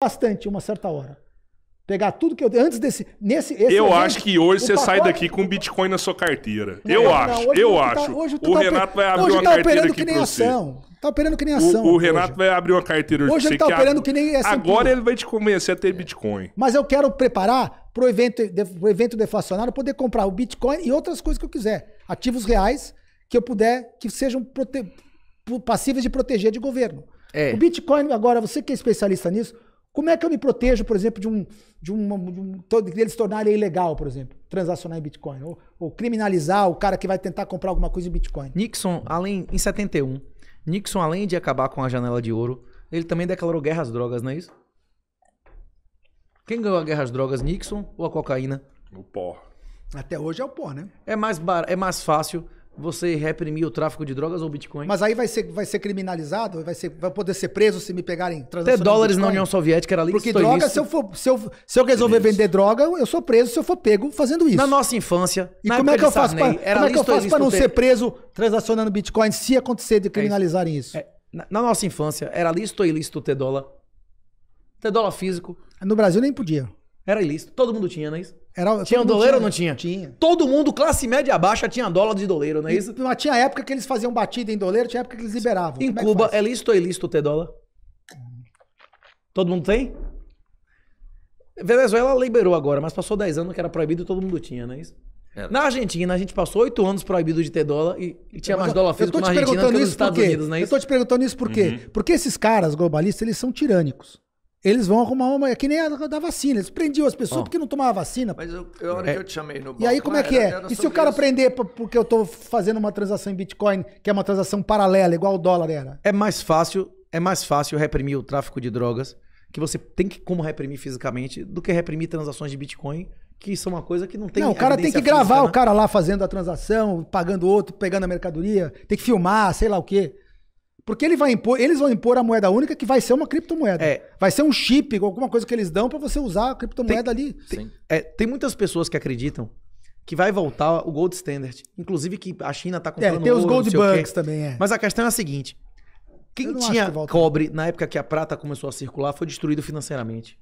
bastante uma certa hora. Pegar tudo que eu tenho antes desse... Eu acho que hoje você sai daqui com Bitcoin na sua carteira. Eu acho. O Renato vai abrir uma carteira aqui pra você. Tá operando que nem ação. O Renato vai abrir uma carteira hoje. Hoje ele tá operando que nem S&P. Agora ele vai te convencer a ter Bitcoin. Mas eu quero preparar pro evento deflacionário poder comprar o Bitcoin e outras coisas que eu quiser. Ativos reais que eu puder, que sejam passíveis de proteger de governo. O Bitcoin, agora, você que é especialista nisso, como é que eu me protejo, por exemplo, de eles tornarem ilegal, por exemplo, transacionar em Bitcoin? Ou criminalizar o cara que vai tentar comprar alguma coisa em Bitcoin? Nixon, em 71, Nixon, além de acabar com a janela de ouro, ele também declarou guerra às drogas, não é isso? Quem ganhou a guerra às drogas, Nixon ou a cocaína? O pó. Até hoje é o pó, né? É mais fácil você reprimir o tráfico de drogas ou Bitcoin? Mas aí vai ser criminalizado? Vai poder ser preso se me pegarem transações? Ter dólares na União Soviética era lícito. Porque droga, se eu resolver vender droga, eu sou preso se eu for pego fazendo isso. Na nossa infância, e como é que eu faço para não ser preso transacionando Bitcoin se acontecer de criminalizarem isso? Na nossa infância, era lícito ou ilícito ter dólar? Ter dólar físico? No Brasil nem podia. Era ilícito. Todo mundo tinha, não é isso? Tinha doleiro ou não tinha? Tinha. Todo mundo, classe média baixa, tinha dólar de doleiro, não é isso? Mas tinha época que eles faziam batida em doleiro, tinha época que eles liberavam. Em Cuba, é lícito ou ilícito ter dólar? Todo mundo tem? Venezuela liberou agora, mas passou 10 anos que era proibido e todo mundo tinha, não é isso? Na Argentina, a gente passou 8 anos proibido de ter dólar e tinha mais dólar físico na Argentina do que nos Estados Unidos, não é isso? Eu tô te perguntando isso por quê? Porque esses caras globalistas, eles são tirânicos. Eles vão arrumar uma... É que nem a da vacina. Eles prendiam as pessoas porque não tomavam vacina. Mas a hora que eu te chamei no banco... E aí como é que é? E se o cara prender porque eu tô fazendo uma transação em Bitcoin, que é uma transação paralela, igual o dólar era? É mais fácil reprimir o tráfico de drogas, que você tem que como reprimir fisicamente, do que reprimir transações de Bitcoin, que são uma coisa que não tem... Não, o cara tem que gravar física, né? O cara lá fazendo a transação, pagando outro, pegando a mercadoria, tem que filmar, sei lá o quê. Porque eles vão impor a moeda única, que vai ser uma criptomoeda. Vai ser um chip, alguma coisa que eles dão para você usar a criptomoeda ali. Tem muitas pessoas que acreditam que vai voltar o Gold Standard. Inclusive que a China tá comprando tem os Gold Bugs também, Mas a questão é a seguinte. Quem tinha cobre na época que a prata começou a circular foi destruído financeiramente.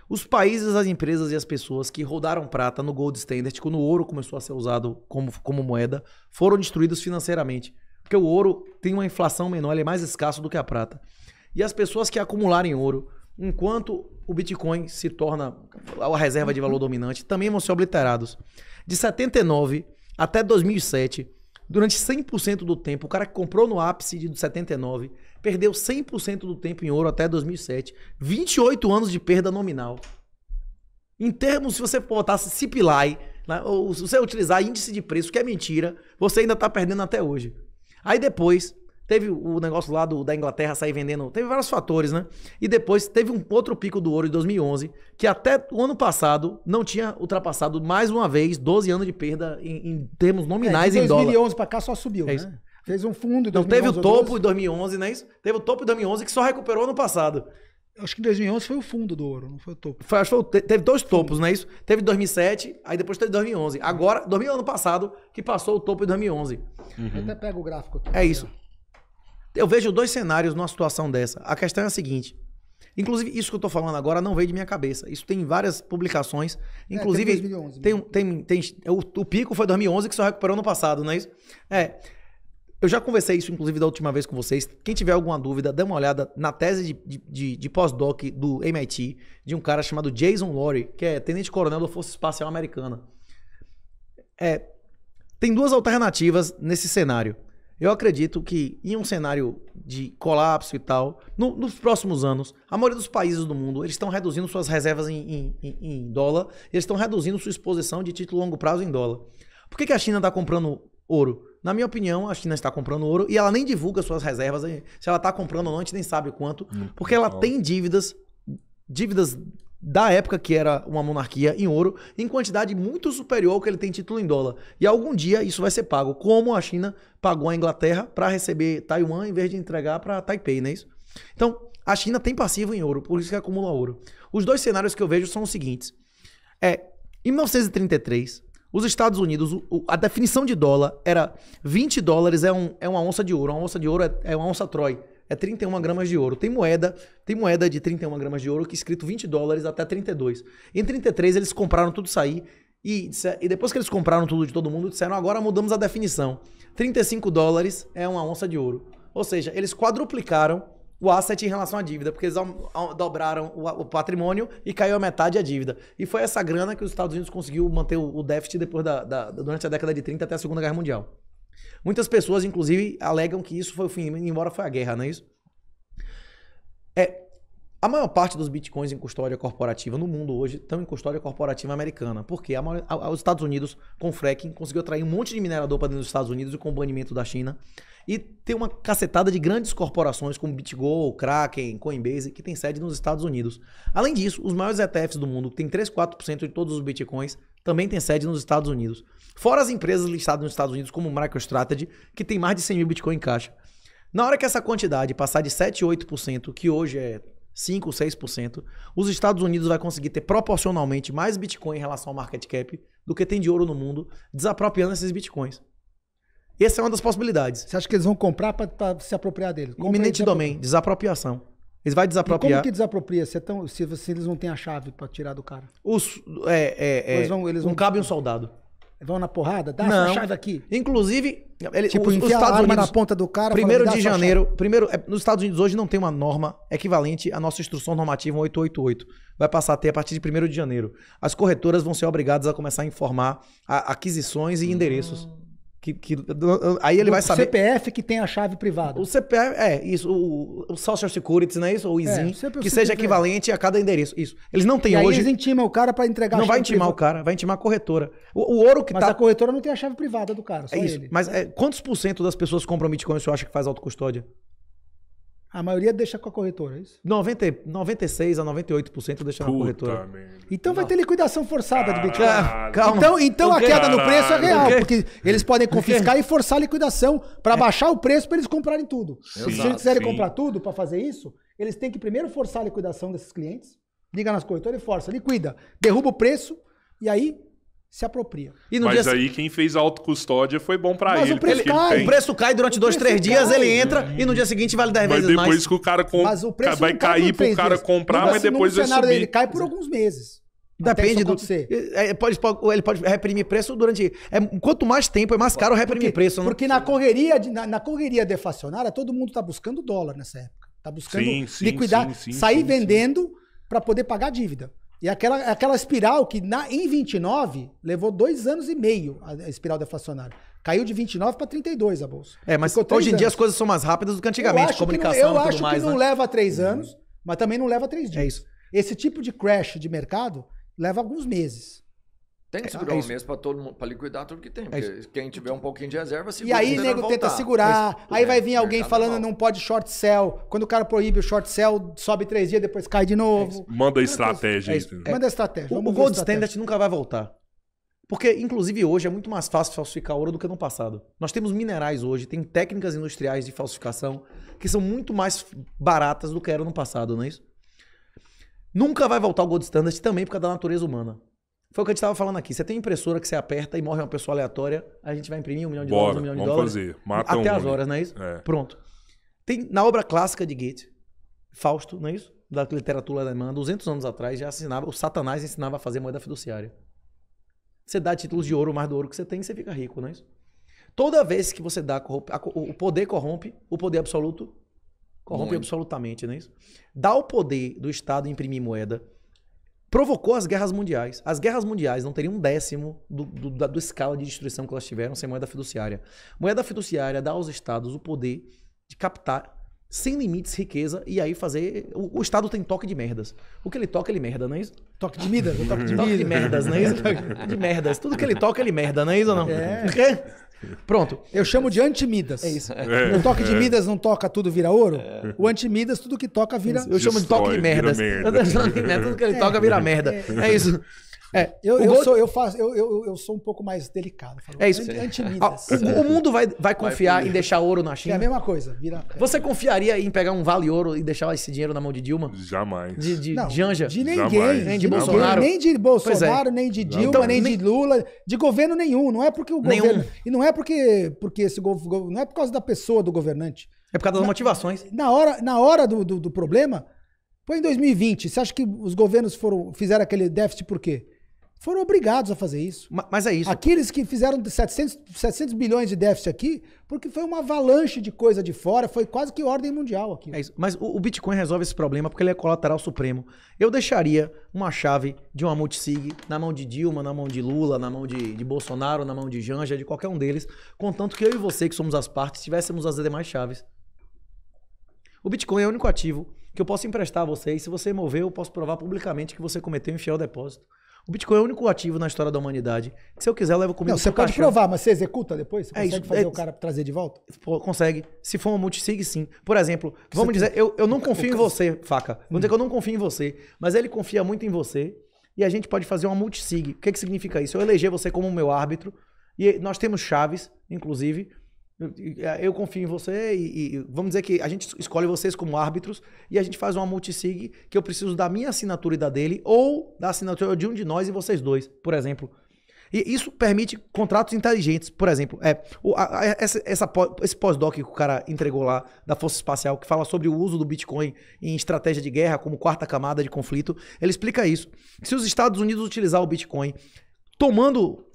Os países, as empresas e as pessoas que rodaram prata no Gold Standard, quando o ouro começou a ser usado como moeda, foram destruídos financeiramente. Porque o ouro tem uma inflação menor, ele é mais escasso do que a prata. E as pessoas que acumularem ouro, enquanto o Bitcoin se torna a reserva de valor dominante, também vão ser obliterados. De 79 até 2007, durante 100% do tempo, o cara que comprou no ápice de 79, perdeu 100% do tempo em ouro até 2007. 28 anos de perda nominal. Em termos, se você botasse CPI, né, ou se você utilizar índice de preço, que é mentira, você ainda está perdendo até hoje. Aí depois, teve o negócio lá da Inglaterra sair vendendo, teve vários fatores, né? E depois teve um outro pico do ouro em 2011, que até o ano passado não tinha ultrapassado mais uma vez 12 anos de perda em termos nominais em dólar. De 2011 para cá só subiu, né? Fez um fundo em 2011. Então teve o topo em 2011, não é isso? Teve o topo em 2011 que só recuperou ano passado. Acho que em 2011 foi o fundo do ouro, não foi o topo. Teve dois topos, não é isso? Teve 2007, aí depois teve 2011. Agora, ano passado, que passou o topo em 2011. Eu até pego o gráfico aqui. É isso. Eu vejo dois cenários numa situação dessa. A questão é a seguinte. Inclusive, isso que eu tô falando agora não veio de minha cabeça. Isso tem várias publicações. Inclusive, 2011, o pico foi 2011 que só recuperou no passado, não é isso? Eu já conversei isso, inclusive, da última vez com vocês. Quem tiver alguma dúvida, dê uma olhada na tese de pós-doc do MIT, de um cara chamado Jason Lowry, que é tenente-coronel da Força Espacial Americana. Tem duas alternativas nesse cenário. Eu acredito que em um cenário de colapso e tal, nos próximos anos, a maioria dos países do mundo, eles estão reduzindo suas reservas em dólar, eles estão reduzindo sua exposição de título longo prazo em dólar. Por que a China está comprando ouro? Na minha opinião, a China está comprando ouro e ela nem divulga suas reservas. Se ela está comprando ou não, a gente nem sabe quanto. Porque ela tem dívidas da época que era uma monarquia em ouro, em quantidade muito superior ao que ele tem título em dólar. E algum dia isso vai ser pago. Como a China pagou a Inglaterra para receber Taiwan em vez de entregar para Taipei, não é isso? Então, a China tem passivo em ouro, por isso que acumula ouro. Os dois cenários que eu vejo são os seguintes. Em 1933... os Estados Unidos, a definição de dólar era 20 dólares é uma onça de ouro. Uma onça de ouro é uma onça Troy. é 31 gramas de ouro. Tem moeda de 31 gramas de ouro que é escrito $20 até 32. Em 33 eles compraram tudo isso aí e depois que eles compraram tudo de todo mundo, disseram, agora mudamos a definição. $35 é uma onça de ouro. Ou seja, eles quadruplicaram o asset em relação à dívida, porque eles dobraram o patrimônio e caiu a metade a dívida. E foi essa grana que os Estados Unidos conseguiu manter o déficit depois durante a década de 30 até a Segunda Guerra Mundial. Muitas pessoas, inclusive, alegam que isso foi o fim, embora foi a guerra, não é isso? A maior parte dos bitcoins em custódia corporativa no mundo hoje estão em custódia corporativa americana. Porque os Estados Unidos, com o fracking, conseguiu atrair um monte de minerador para dentro dos Estados Unidos e com o banimento da China. E tem uma cacetada de grandes corporações como BitGo, Kraken, Coinbase, que tem sede nos Estados Unidos. Além disso, os maiores ETFs do mundo, que tem 3, 4% de todos os bitcoins, também tem sede nos Estados Unidos. Fora as empresas listadas nos Estados Unidos, como o MicroStrategy, que tem mais de 100 mil bitcoin em caixa. Na hora que essa quantidade passar de 7, 8%, que hoje é 5, 6%, os Estados Unidos vai conseguir ter proporcionalmente mais bitcoin em relação ao market cap do que tem de ouro no mundo, desapropriando esses bitcoins. Essa é uma das possibilidades. Você acha que eles vão comprar para se apropriar deles? Iminente domain, desapropriação. Eles vão desapropriar. E como que desapropria se eles não têm a chave para tirar do cara? Eles não cabe um soldado. Vão na porrada? Dá a chave aqui. Inclusive, os Estados Unidos, na ponta do cara. 1º de janeiro. Nos Estados Unidos hoje não tem uma norma equivalente à nossa instrução normativa 888. Vai passar a ter a partir de 1º de janeiro. As corretoras vão ser obrigadas a começar a informar aquisições e endereços. Aí ele vai saber. O CPF que tem a chave privada. O CPF, isso. O Social Security, não é isso? O ISIN, que seja equivalente a cada endereço. Isso. Eles não têm hoje. Eles intimam o cara para entregar a chave. Não vai intimar o cara, vai intimar a corretora. O ouro que mas a corretora não tem a chave privada do cara, só ele. Mas quantos por cento das pessoas compram Bitcoin você acha que faz autocustódia? A maioria deixa com a corretora, é isso? 96 a 98% deixa na corretora. Então vai ter liquidação forçada de Bitcoin. Calma. Então a queda no preço é real, porque eles podem confiscar e forçar a liquidação para baixar o preço para eles comprarem tudo. Se eles quiserem comprar tudo para fazer isso, eles têm que primeiro forçar a liquidação desses clientes, liga nas corretoras e força, liquida, derruba o preço e aí se apropria. Mas aí quem fez a autocustódia foi bom pra ele. O preço cai durante 2, 3 dias, ele entra e no dia seguinte vale 10 vezes mais. Mas depois que o cara vai cair pro cara comprar, mas depois vai subir. Ele cai por alguns meses. Depende do... Ele pode reprimir preço durante... Quanto mais tempo, é mais caro reprimir preço. Porque na correria deflacionária, todo mundo tá buscando dólar nessa época. Tá buscando liquidar, sair vendendo para poder pagar a dívida. E aquela espiral que em 29 levou 2 anos e meio a espiral deflacionária. Caiu de 29 para 32 a bolsa. Mas hoje em dia as coisas são mais rápidas do que antigamente, comunicação e tudo mais. Eu acho que não leva 3 anos, mas também não leva 3 dias. É isso. Esse tipo de crash de mercado leva alguns meses. Tem que segurar um mês para todo mundo, para liquidar tudo que tem. Porque quem tiver um pouquinho de reserva, segura. E aí o nego tenta segurar. Aí vai vir alguém falando não pode short sell. Quando o cara proíbe o short sell, sobe 3 dias, depois cai de novo. Manda estratégia. Manda estratégia. O Gold Standard nunca vai voltar. Porque, inclusive, hoje é muito mais fácil falsificar ouro do que no passado. Nós temos minerais hoje, tem técnicas industriais de falsificação que são muito mais baratas do que eram no passado, não é isso? Nunca vai voltar o Gold Standard também por causa da natureza humana. Foi o que a gente estava falando aqui. Você tem impressora que você aperta e morre uma pessoa aleatória, a gente vai imprimir $1 milhão, $1 milhão. Vamos fazer. Mata até as horas, não é isso? Pronto. Tem na obra clássica de Goethe, Fausto, não é isso? Da literatura alemã, 200 anos atrás, já ensinava, o Satanás ensinava a fazer moeda fiduciária. Você dá títulos de ouro, mais do ouro que você tem, você fica rico, não é isso? Toda vez que você dá, o poder corrompe, o poder absoluto corrompe absolutamente, não é isso? Dá o poder do Estado imprimir moeda, provocou as guerras mundiais. As guerras mundiais não teriam 1/10 do escala de destruição que elas tiveram sem moeda fiduciária. Moeda fiduciária dá aos estados o poder de captar sem limites riqueza e aí fazer... O Estado tem toque de merdas. O que ele toca, ele merda, não é isso? Toque de Midas? Toque de merdas, não é isso? De merdas. Tudo que ele toca, ele merda, não é isso ou não? O quê? Pronto. Eu chamo de anti-Midas. É isso. O toque de Midas não toca, tudo vira ouro. O anti-Midas, tudo que toca vira... Eu chamo de toque de merdas. Tudo que ele toca vira merda. É isso. Eu sou um pouco mais delicado. É isso. O mundo vai confiar em deixar ouro na China? É a mesma coisa. Você confiaria em pegar um vale ouro e deixar esse dinheiro na mão de Dilma? Jamais. De Janja? De ninguém. Nem de Bolsonaro? Nem de Bolsonaro, nem de Dilma, nem de Lula. De governo nenhum. Não é porque o governo... E não é porque esse governo... Não é por causa da pessoa do governante. É por causa das motivações. Na hora do problema, foi em 2020. Você acha que os governos fizeram aquele déficit por quê? Foram obrigados a fazer isso. Mas é isso. Aqueles que fizeram 700 bilhões de déficit aqui, porque foi uma avalanche de coisa de fora, foi quase que ordem mundial aqui. É isso. Mas o Bitcoin resolve esse problema porque ele é colateral supremo. Eu deixaria uma chave de uma multisig na mão de Dilma, na mão de Lula, na mão de Bolsonaro, na mão de Janja, de qualquer um deles, contanto que eu e você, que somos as partes, tivéssemos as demais chaves. O Bitcoin é o único ativo que eu posso emprestar a você e se você mover, eu posso provar publicamente que você cometeu um infiel depósito. O Bitcoin é o único ativo na história da humanidade que se eu quiser eu levo comigo. Não, você pode provar, mas você executa depois? Você consegue fazer o cara trazer de volta? Consegue. Se for uma multisig, sim. Por exemplo, vamos dizer, eu não confio em você, Faca. Vamos dizer que eu não confio em você, mas ele confia muito em você e a gente pode fazer uma multisig. O que significa isso? Eu eleger você como meu árbitro e nós temos chaves, inclusive. Eu confio em você e vamos dizer que a gente escolhe vocês como árbitros e a gente faz uma multisig que eu preciso da minha assinatura e da dele ou da assinatura de um de nós e vocês dois, por exemplo. E isso permite contratos inteligentes. Por exemplo, esse pós-doc que o cara entregou lá da Força Espacial, que fala sobre o uso do Bitcoin em estratégia de guerra como quarta camada de conflito, ele explica isso. Se os Estados Unidos utilizar o Bitcoin tomando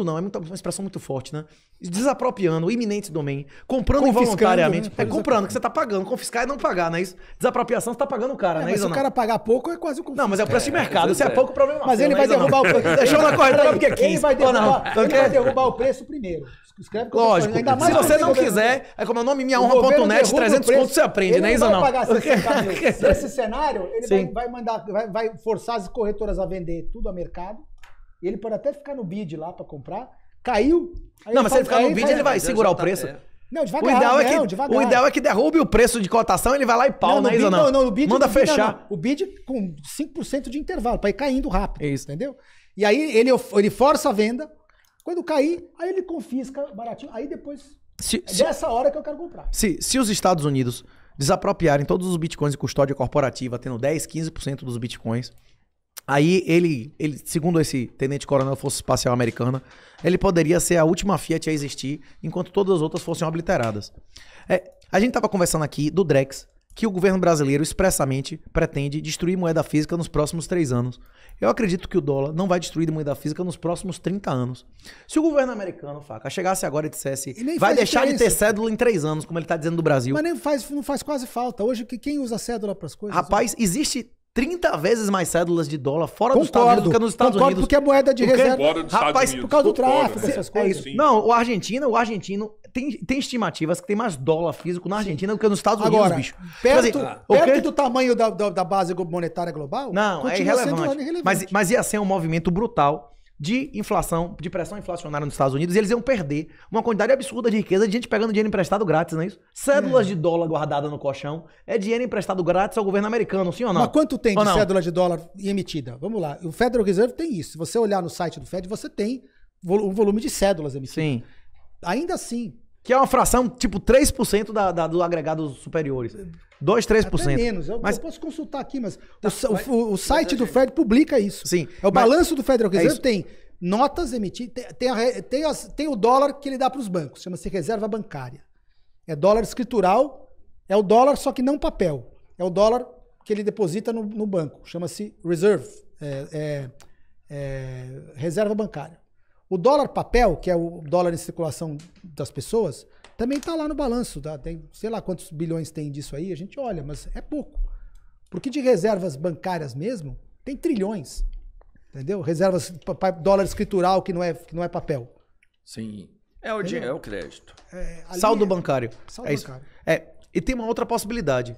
não, é uma expressão muito forte, né? Desapropriando o iminente domain, comprando involuntariamente. Né? Comprando, que você tá pagando. Confiscar é não pagar, não é isso? Desapropriação, você tá pagando o cara, não é isso? Se o cara pagar pouco, é quase o confisco. Não, mas é o preço de mercado. Se é pouco, o problema é mas ele vai derrubar o preço. Deixou na corretora porque quis. Ele vai derrubar o preço primeiro. Escreve lógico. Ainda mais se você não quiser, é como é o nome minhahonra.net, 300 contos você aprende, né, Isa? Ele não vai pagar 60 mil. Nesse cenário, ele vai forçar as corretoras a vender tudo a mercado. Ele pode até ficar no bid lá pra comprar. Caiu. Não, mas se ele ficar no bid, ele vai segurar o preço. Não, devagar. O ideal é que derrube o preço de cotação, ele vai lá e pau, não é isso? Não, no bid. Manda fechar. O bid com 5% de intervalo, pra ir caindo rápido. Isso. Entendeu? E aí ele força a venda. Quando cair, aí ele confisca baratinho. Aí depois. Dessa hora que eu quero comprar. Se os Estados Unidos desapropriarem todos os bitcoins de custódia corporativa, tendo 10, 15% dos bitcoins. Aí ele, segundo esse tenente-coronel da Força Espacial Americana, ele poderia ser a última Fiat a existir, enquanto todas as outras fossem obliteradas. A gente estava conversando aqui do Drex, que o governo brasileiro expressamente pretende destruir moeda física nos próximos 3 anos. Eu acredito que o dólar não vai destruir moeda física nos próximos 30 anos. Se o governo americano, Faca, chegasse agora e dissesse vai deixar de ter cédula em 3 anos, como ele está dizendo do Brasil. Mas não faz quase falta. Hoje, quem usa cédula para as coisas? Rapaz, existe 30 vezes mais cédulas de dólar fora dos Estados Unidos do que nos Estados Unidos. Porque é moeda de reserva. Rapaz, por causa do tráfico, essas coisas. Não, o argentino tem estimativas que tem mais dólar físico na Argentina do que nos Estados Unidos, bicho. Perto do tamanho da base monetária global? Não, é irrelevante. Mas ia ser um movimento brutal de inflação, de pressão inflacionária nos Estados Unidos, e eles iam perder uma quantidade absurda de riqueza de gente pegando dinheiro emprestado grátis, não é isso? Cédulas de dólar guardadas no colchão é dinheiro emprestado grátis ao governo americano, sim ou não? Mas quanto tem de cédula de dólar emitida? Vamos lá, o Federal Reserve tem isso. Se você olhar no site do Fed, você tem um volume de cédulas emitidas. Sim. Ainda assim. Que é uma fração, tipo, 3% do agregado superiores. 2, 3%. Até menos. Eu posso consultar aqui, mas o site do Fed publica isso. Sim. É o balanço do Federal Reserve, tem notas emitidas, tem o dólar que ele dá para os bancos, chama-se reserva bancária. É dólar escritural, é o dólar só que não papel. É o dólar que ele deposita no banco, chama-se reserve, reserva bancária. O dólar papel, que é o dólar em circulação das pessoas, também está lá no balanço. Tá? Tem, sei lá quantos bilhões tem disso aí, a gente olha, mas é pouco. Porque de reservas bancárias mesmo, tem trilhões. Entendeu? Reservas, dólar escritural que não é papel. Sim. É o dinheiro, é o crédito. Saldo bancário. Saldo bancário. E tem uma outra possibilidade.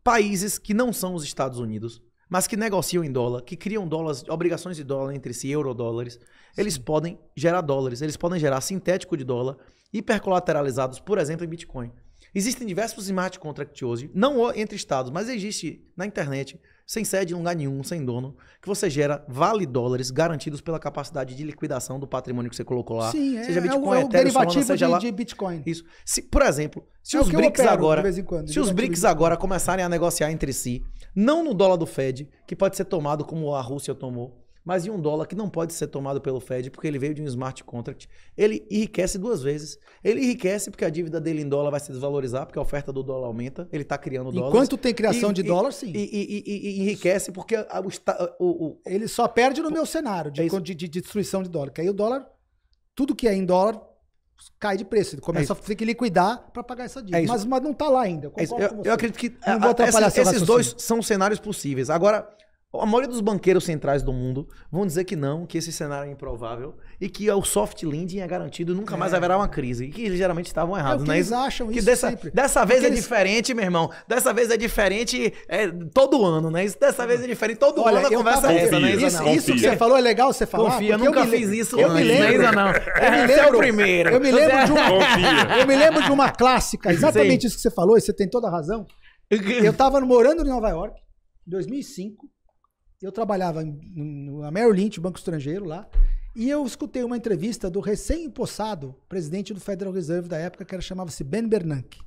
Países que não são os Estados Unidos, mas que negociam em dólar, que criam dólares, obrigações de dólar entre si, eurodólares, eles podem gerar dólares, eles podem gerar sintético de dólar, hipercolateralizados, por exemplo, em Bitcoin. Existem diversos smart contracts hoje, não entre estados, mas existe na internet. sem sede em lugar nenhum, sem dono, que você gera vale dólares garantidos pela capacidade de liquidação do patrimônio que você colocou lá. Sim, seja Bitcoin, Ethereum, derivativo seja lá, de Bitcoin. Isso. Por exemplo, se os BRICS agora, se os BRICS agora começarem a negociar entre si, não no dólar do Fed, que pode ser tomado como a Rússia tomou, mas em um dólar que não pode ser tomado pelo Fed, porque ele veio de um smart contract, ele enriquece duas vezes. Ele enriquece porque a dívida dele em dólar vai se desvalorizar, porque a oferta do dólar aumenta, ele está criando dólares. Enquanto tem criação de dólar, sim. E enriquece porque ele só perde no meu cenário de destruição de dólar, que aí o dólar, tudo que é em dólar, cai de preço. Ele começa a ter que liquidar para pagar essa dívida. Mas não está lá ainda. Eu acredito que não vou atrapalhar esses dois são cenários possíveis. Agora, a maioria dos banqueiros centrais do mundo vão dizer que não, que esse cenário é improvável e que o soft landing é garantido, nunca mais haverá uma crise. E que eles geralmente estavam errados, né? Eles acham que isso sempre. Dessa vez é diferente, meu irmão. Dessa vez é diferente todo ano, né? Dessa vez é diferente todo ano a conversa é essa, né? Isso que você falou é legal você falar. Confia, eu nunca fiz isso antes. Eu me lembro, não. Esse é o primeiro. Eu me lembro de uma clássica, exatamente isso que você falou, e você tem toda a razão. Eu estava morando em Nova York, em 2005. Eu trabalhava na Merrill Lynch, banco estrangeiro lá, e eu escutei uma entrevista do recém-empossado presidente do Federal Reserve da época, que chamava-se Ben Bernanke.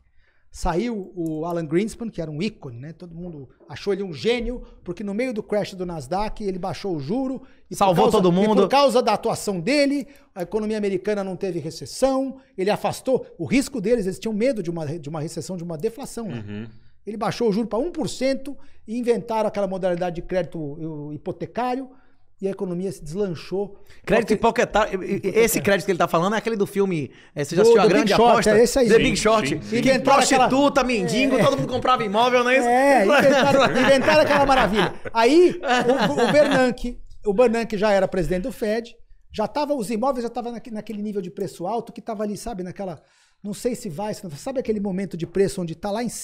Saiu o Alan Greenspan, que era um ícone, né? Todo mundo achou ele um gênio, porque no meio do crash do Nasdaq, ele baixou o juro. E salvou todo mundo. E por causa da atuação dele, a economia americana não teve recessão, ele afastou o risco deles, eles tinham medo de uma recessão, de uma deflação, né? Uhum. Ele baixou o juro para 1% e inventaram aquela modalidade de crédito hipotecário e a economia se deslanchou. Crédito hipotecário. Esse crédito que ele está falando é aquele do filme. Você já assistiu A Grande Aposta? É esse aí. The Big Short. Que prostituta, mendigo, todo mundo comprava imóvel, não é isso? Inventaram aquela maravilha. Aí o Bernanke já era presidente do Fed, os imóveis já estavam naquele nível de preço alto que estava ali, sabe, naquela... Não sei se vai, sabe aquele momento de preço onde está lá em